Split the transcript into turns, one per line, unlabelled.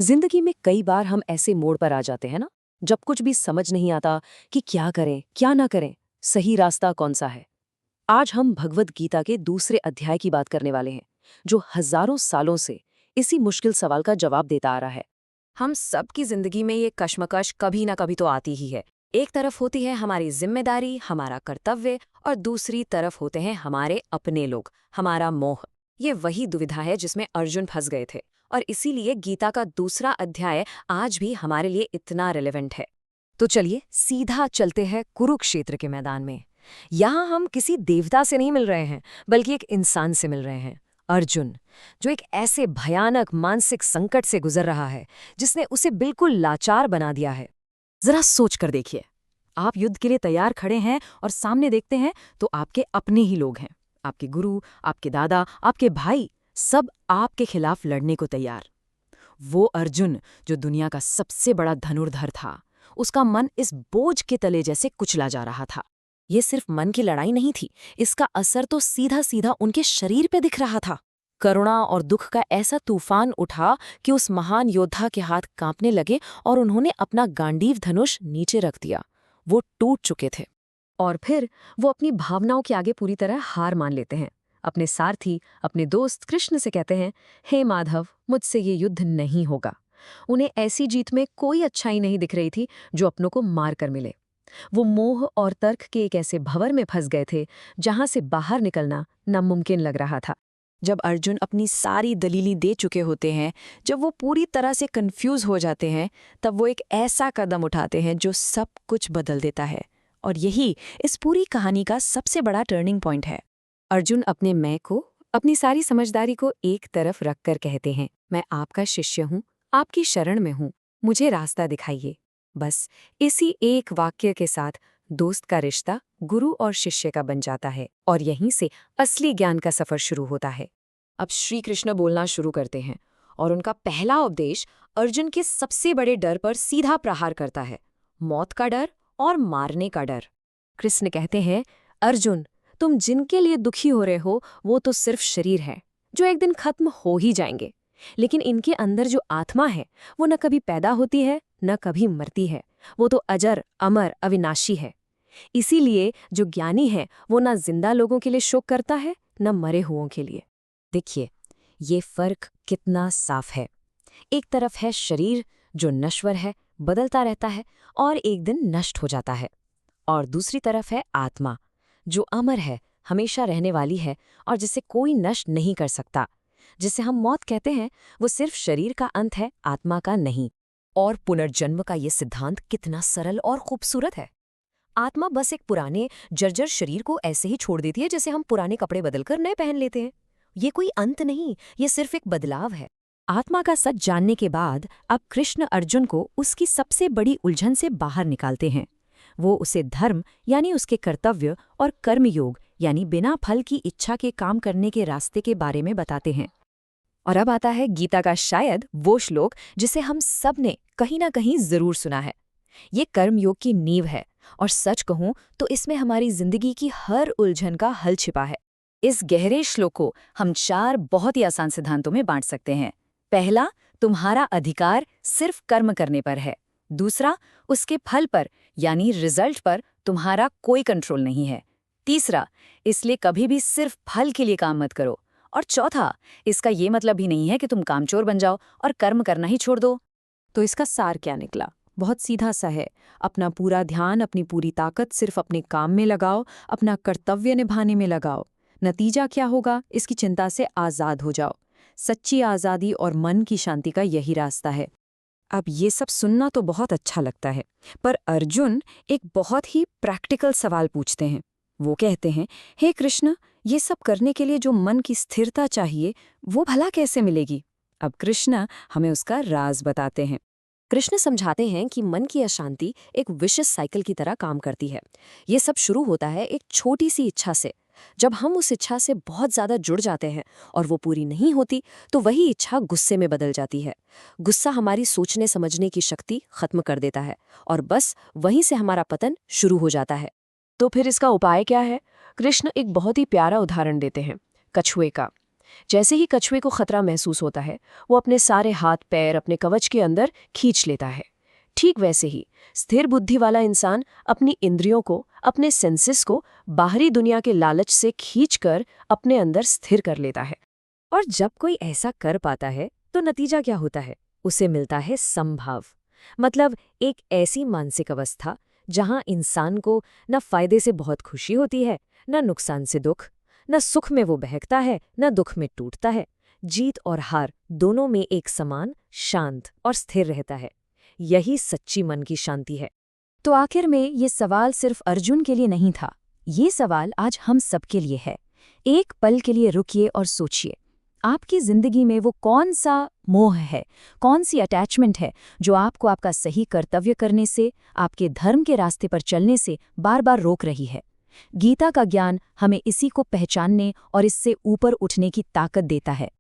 जिंदगी में कई बार हम ऐसे मोड़ पर आ जाते हैं ना, जब कुछ भी समझ नहीं आता कि क्या करें क्या ना करें, सही रास्ता कौन सा है। आज हम भगवत गीता के दूसरे अध्याय की बात करने वाले हैं, जो हजारों सालों से इसी मुश्किल सवाल का जवाब देता आ रहा है। हम सब की जिंदगी में ये कश्मकश कभी ना कभी तो आती ही है। एक तरफ होती है हमारी जिम्मेदारी, हमारा कर्तव्य, और दूसरी तरफ होते हैं हमारे अपने लोग, हमारा मोह। ये वही दुविधा है जिसमें अर्जुन फंस गए थे, और इसीलिए गीता का दूसरा अध्याय आज भी हमारे लिए इतना रिलेवेंट है। तो चलिए सीधा चलते हैं कुरुक्षेत्र के मैदान में। यहाँ हम किसी देवता से नहीं मिल रहे हैं, बल्कि एक इंसान से मिल रहे हैं, अर्जुन, जो एक ऐसे भयानक मानसिक संकट से गुजर रहा है जिसने उसे बिल्कुल लाचार बना दिया है। जरा सोच कर देखिए, आप युद्ध के लिए तैयार खड़े हैं और सामने देखते हैं तो आपके अपने ही लोग हैं। आपके गुरु, आपके दादा, आपके भाई, सब आपके खिलाफ लड़ने को तैयार। वो अर्जुन जो दुनिया का सबसे बड़ा धनुर्धर था, उसका मन इस बोझ के तले जैसे कुचला जा रहा था। ये सिर्फ मन की लड़ाई नहीं थी, इसका असर तो सीधा सीधा उनके शरीर पे दिख रहा था। करुणा और दुख का ऐसा तूफान उठा कि उस महान योद्धा के हाथ कांपने लगे और उन्होंने अपना गांडीव धनुष नीचे रख दिया। वो टूट चुके थे। और फिर वो अपनी भावनाओं के आगे पूरी तरह हार मान लेते हैं। अपने सारथी, अपने दोस्त कृष्ण से कहते हैं, हे माधव, मुझसे ये युद्ध नहीं होगा। उन्हें ऐसी जीत में कोई अच्छाई नहीं दिख रही थी जो अपनों को मार कर मिले। वो मोह और तर्क के एक ऐसे भंवर में फंस गए थे जहां से बाहर निकलना नामुमकिन लग रहा था। जब अर्जुन अपनी सारी दलीलें दे चुके होते हैं, जब वो पूरी तरह से कंफ्यूज हो जाते हैं, तब वो एक ऐसा कदम उठाते हैं जो सब कुछ बदल देता है। और यही इस पूरी कहानी का सबसे बड़ा टर्निंग पॉइंट है। अर्जुन अपने मैं को, अपनी सारी समझदारी को एक तरफ रखकर कहते हैं, मैं आपका शिष्य हूँ, आपकी शरण में हूँ, मुझे रास्ता दिखाइए। बस इसी एक वाक्य के साथ दोस्त का रिश्ता गुरु और शिष्य का बन जाता है, और यहीं से असली ज्ञान का सफर शुरू होता है। अब श्री कृष्ण बोलना शुरू करते हैं, और उनका पहला उपदेश अर्जुन के सबसे बड़े डर पर सीधा प्रहार करता है, मौत का डर और मारने का डर। कृष्ण कहते हैं, अर्जुन, तुम जिनके लिए दुखी हो रहे हो वो तो सिर्फ शरीर है, जो एक दिन खत्म हो ही जाएंगे। लेकिन इनके अंदर जो आत्मा है, वो न कभी पैदा होती है, न कभी मरती है। वो तो अजर, अमर, अविनाशी है। इसीलिए जो ज्ञानी है वो न जिंदा लोगों के लिए शोक करता है, न मरे हुओं के लिए। देखिए, ये फर्क कितना साफ है। एक तरफ है शरीर जो नश्वर है, बदलता रहता है और एक दिन नष्ट हो जाता है, और दूसरी तरफ है आत्मा, जो अमर है, हमेशा रहने वाली है, और जिसे कोई नष्ट नहीं कर सकता। जिसे हम मौत कहते हैं, वो सिर्फ शरीर का अंत है, आत्मा का नहीं। और पुनर्जन्म का ये सिद्धांत कितना सरल और खूबसूरत है। आत्मा बस एक पुराने जर्जर शरीर को ऐसे ही छोड़ देती है, जैसे हम पुराने कपड़े बदलकर नए पहन लेते हैं। ये कोई अंत नहीं, ये सिर्फ एक बदलाव है। आत्मा का सच जानने के बाद अब कृष्ण अर्जुन को उसकी सबसे बड़ी उलझन से बाहर निकालते हैं। वो उसे धर्म यानी उसके कर्तव्य और कर्मयोग यानी बिना फल की इच्छा के काम करने के रास्ते के बारे में बताते हैं। और अब आता है गीता का शायद वो श्लोक जिसे हम सब ने कहीं ना कहीं जरूर सुना है। ये कर्मयोग की नींव है, और सच कहूं तो इसमें हमारी जिंदगी की हर उलझन का हल छिपा है। इस गहरे श्लोक को हम 4 बहुत ही आसान सिद्धांतों में बांट सकते हैं। पहला, तुम्हारा अधिकार सिर्फ कर्म करने पर है। दूसरा, उसके फल पर यानी रिजल्ट पर तुम्हारा कोई कंट्रोल नहीं है। तीसरा, इसलिए कभी भी सिर्फ फल के लिए काम मत करो। और चौथा, इसका ये मतलब ही नहीं है कि तुम कामचोर बन जाओ और कर्म करना ही छोड़ दो। तो इसका सार क्या निकला? बहुत सीधा सा है। अपना पूरा ध्यान, अपनी पूरी ताकत सिर्फ अपने काम में लगाओ, अपना कर्तव्य निभाने में लगाओ। नतीजा क्या होगा, इसकी चिंता से आज़ाद हो जाओ। सच्ची आज़ादी और मन की शांति का यही रास्ता है। अब ये सब सुनना तो बहुत अच्छा लगता है, पर अर्जुन एक बहुत ही प्रैक्टिकल सवाल पूछते हैं। वो कहते हैं, हे कृष्ण, ये सब करने के लिए जो मन की स्थिरता चाहिए, वो भला कैसे मिलेगी? अब कृष्ण हमें उसका राज बताते हैं। कृष्ण समझाते हैं कि मन की अशांति एक विशिष्ट साइकिल की तरह काम करती है। ये सब शुरू होता है एक छोटी सी इच्छा से। जब हम उस इच्छा से बहुत ज्यादा जुड़ जाते हैं और वो पूरी नहीं होती, तो वही इच्छा गुस्से में बदल जाती है। गुस्सा हमारी सोचने समझने की शक्ति खत्म कर देता है, और बस वहीं से हमारा पतन शुरू हो जाता है। तो फिर इसका उपाय क्या है? कृष्ण एक बहुत ही प्यारा उदाहरण देते हैं, कछुए का। जैसे ही कछुए को खतरा महसूस होता है, वो अपने सारे हाथ पैर अपने कवच के अंदर खींच लेता है। ठीक वैसे ही स्थिर बुद्धि वाला इंसान अपनी इंद्रियों को, अपने सेंसेस को बाहरी दुनिया के लालच से खींचकर अपने अंदर स्थिर कर लेता है। और जब कोई ऐसा कर पाता है तो नतीजा क्या होता है? उसे मिलता है समभाव, मतलब एक ऐसी मानसिक अवस्था जहां इंसान को न फायदे से बहुत खुशी होती है, न नुकसान से दुख, न सुख में वो बहकता है, न दुख में टूटता है। जीत और हार दोनों में एक समान, शांत और स्थिर रहता है। यही सच्ची मन की शांति है।
तो आखिर में ये सवाल सिर्फ अर्जुन के लिए नहीं था, ये सवाल आज हम सबके लिए है। एक पल के लिए रुकिए और सोचिए, आपकी जिंदगी में वो कौन सा मोह है, कौन सी अटैचमेंट है जो आपको आपका सही कर्तव्य करने से, आपके धर्म के रास्ते पर चलने से बार बार रोक रही है। गीता का ज्ञान हमें इसी को पहचानने और इससे ऊपर उठने की ताकत देता है।